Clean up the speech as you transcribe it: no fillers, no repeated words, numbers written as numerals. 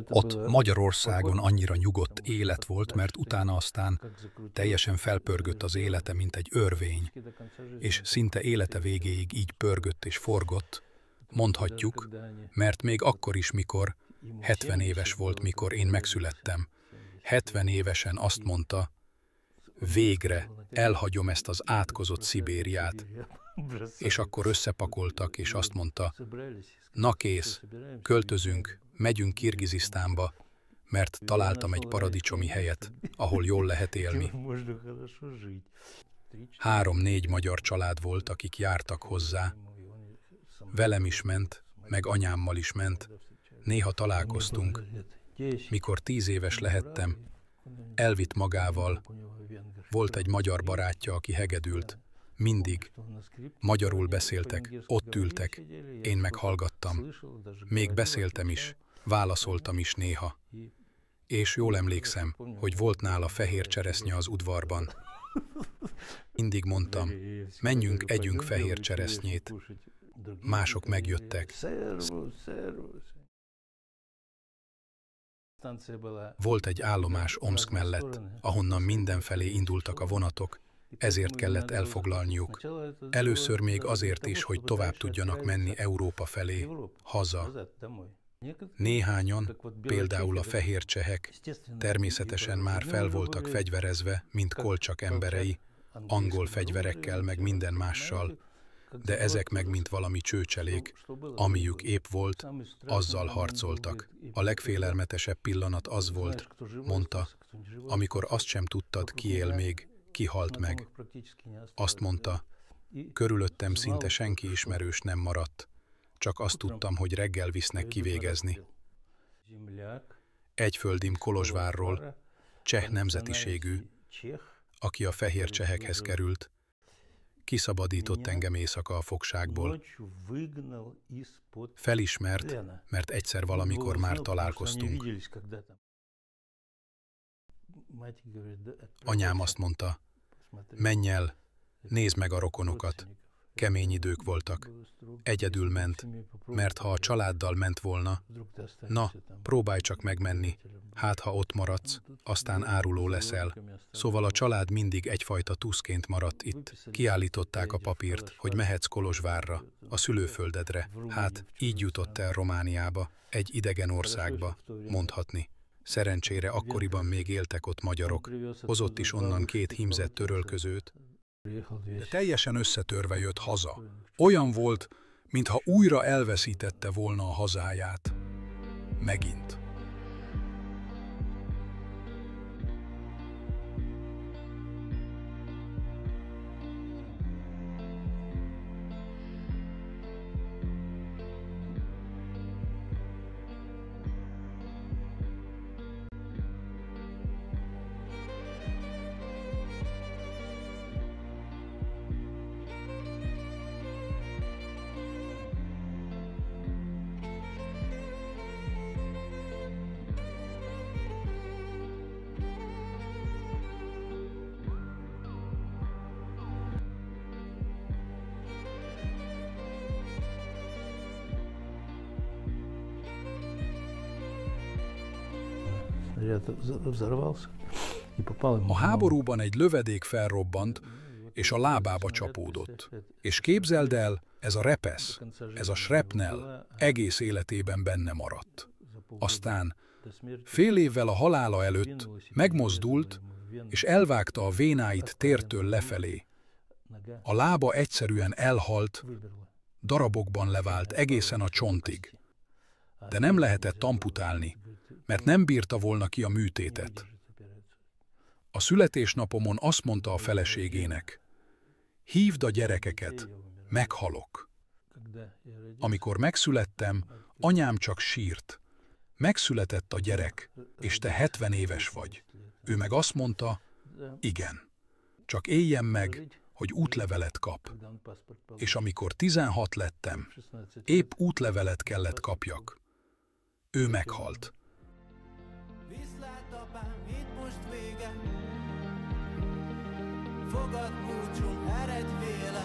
Ott Magyarországon annyira nyugodt élet volt, mert utána aztán teljesen felpörgött az élete, mint egy örvény, és szinte élete végéig így pörgött és forgott, mondhatjuk, mert még akkor is, mikor 70 éves volt, mikor én megszülettem. 70 évesen azt mondta, végre elhagyom ezt az átkozott Szibériát, és akkor összepakoltak, és azt mondta, na kész, költözünk, megyünk Kirgizisztánba, mert találtam egy paradicsomi helyet, ahol jól lehet élni. 3-4 magyar család volt, akik jártak hozzá. Velem is ment, meg anyámmal is ment. Néha találkoztunk. Mikor 10 éves lehettem, elvitt magával. Volt egy magyar barátja, aki hegedült. Mindig. Magyarul beszéltek, ott ültek, én meg hallgattam. Még beszéltem is, válaszoltam is néha. És jól emlékszem, hogy volt nála fehér cseresznye az udvarban. Mindig mondtam, menjünk, együnk fehér cseresznyét. Mások megjöttek. Volt egy állomás Omszk mellett, ahonnan mindenfelé indultak a vonatok, ezért kellett elfoglalniuk. Először még azért is, hogy tovább tudjanak menni Európa felé, haza. Néhányan, például a fehér csehek, természetesen már fel voltak fegyverezve, mint Kolcsak emberei, angol fegyverekkel, meg minden mással, de ezek meg mint valami csőcselék, amiük épp volt, azzal harcoltak. A legfélelmetesebb pillanat az volt, mondta, amikor azt sem tudtad, ki él még, ki halt meg. Azt mondta, körülöttem szinte senki ismerős nem maradt, csak azt tudtam, hogy reggel visznek kivégezni. Egyföldim Kolozsvárról, cseh nemzetiségű, aki a fehér csehekhez került, kiszabadított engem éjszaka a fogságból. Felismert, mert egyszer valamikor már találkoztunk. Anyám azt mondta, menj el, nézd meg a rokonokat. Kemény idők voltak. Egyedül ment, mert ha a családdal ment volna, na, próbálj csak megmenni, hát ha ott maradsz, aztán áruló leszel. Szóval a család mindig egyfajta tuszként maradt itt. Kiállították a papírt, hogy mehetsz Kolozsvárra, a szülőföldedre. Hát, így jutott el Romániába, egy idegen országba, mondhatni. Szerencsére akkoriban még éltek ott magyarok. Hozott is onnan 2 hímzett törölközőt, de teljesen összetörve jött haza. Olyan volt, mintha újra elveszítette volna a hazáját. Megint. A háborúban egy lövedék felrobbant, és a lábába csapódott. És képzeld el, ez a repesz, ez a shrapnel egész életében benne maradt. Aztán fél évvel a halála előtt megmozdult, és elvágta a vénáit tértől lefelé. A lába egyszerűen elhalt, darabokban levált egészen a csontig. De nem lehetett amputálni, mert nem bírta volna ki a műtétet. A születésnapomon azt mondta a feleségének, hívd a gyerekeket, meghalok. Amikor megszülettem, anyám csak sírt. Megszületett a gyerek, és te 70 éves vagy. Ő meg azt mondta, igen, csak éljen meg, hogy útlevelet kap. És amikor 16 lettem, épp útlevelet kellett kapjak. Ő meghalt. Viszlát apám, itt most vége, fogad búcsunk, eredj véle.